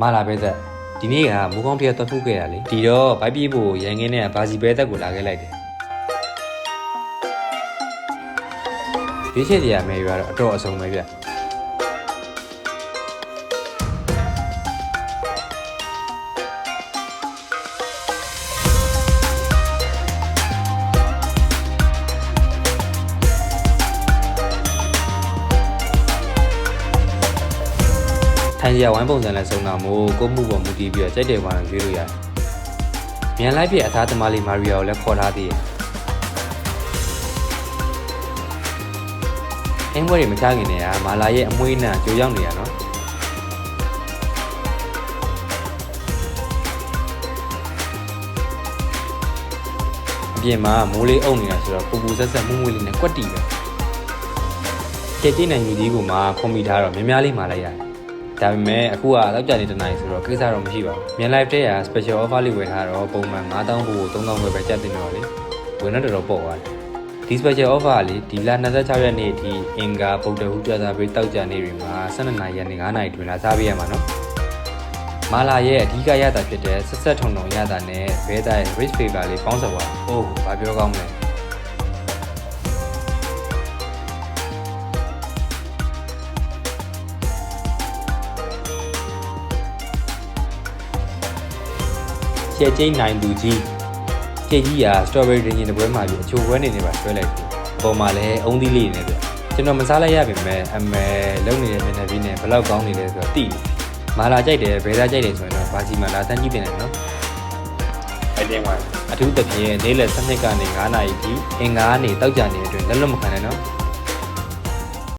မာလာပဲသက်ဒီနေ့ကမိုးကောင်းတရက်သွားထုတ်ခဲ့ရလေဒီတော့ဘိုက်ပြေးဖို့ရန်ကင်းနဲ့ဘာစီပဲသက်ကိုလာခဲ့လိုက်တယ်ရွေးချယ်တရားမယ်ရွာတော့အတော့အဆုံးပဲဗျထိုင်ရဝိုင်းပုံစံနဲ့စုံတာမို့ကိုမှုပေါ်မူတည်ပြီးတော့ကြိုက်တယ်မှာရွေးလို့ရတယ်။မြန်လိုက်ပြအသားသမားလေးမာရီယာကိုလည်းခေါ်ထားသေးတယ်။အင်းဘွဲတွေမချခင်နေရမာလာရဲ့အမွှေးနှံကြိုရောက်နေရနော်။အပြင်မှာမိုးလေးအုပ်နေတာဆိုတော့ပူပူဆက်ဆက်မှုမွေးလေးနဲ့ကွက်တီပဲ။ကျေးနိုင်ယူကြီးကမှခွန်မိထားတော့များများလေးမာလိုက်ရတယ်ဒါပေမဲ့အခုကတော့ကြာနေတနိုင်ဆိုတော့ကိစ္စတော့မရှိပါဘူး။မြန် live တဲ့က special offer လေးဝယ်ထားတော့ပုံမှန်9000ဘို့3000ပဲကျပ်တင်တော့လေ။ဝင်တော့တော်ပေါ့သွားတယ်။ဒီ special offer ကလေဒီလ26ရက်နေ့အထိအင်္ဂါဗုဒ္ဓဟူးကြာသပတေးတောက်ကြနေ့တွေမှာ12နာရီကနေ9နာရီတွင်လာစားပေးရမှာနော်။မာလာရဲ့အဓိကရတာဖြစ်တဲ့ဆက်ဆက်ထုံထုံရတာနဲ့ဘဲသားရဲ့ rich flavor လေးပေါင်းစပ်သွား။အိုးဘာပြောကောင်းမလဲ။ကျဲကျင်းနိုင်သူကြီးကျဲကြီးက strawberry ဒင်းရင်တပွဲမှာပြီးအချိုပွဲနေနေပါဆွဲလိုက်ပြီအပေါ်မှာလည်းအုံးသီးလေးနေပြကျွန်တော်မစားလိုက်ရပါမယ်အမဲလုံနေတဲ့မျက်နှာပြီးနဲ့ဘလောက်ကောင်းနေလဲဆိုတော့တိနေမာလာကြိုက်တယ်ဘဲသားကြိုက်တယ်ဆိုရင်တော့ဘာစီမာလာတန်းကြည့်တင်တယ်နော်အတင်းပါအထူးသဖြင့်နေ့လယ်7:00ကနေ9:00နာရီထိအင်္ဂါကနေတောက်ကြနေအတွင်းလက်လွတ်မခံနဲ့နော်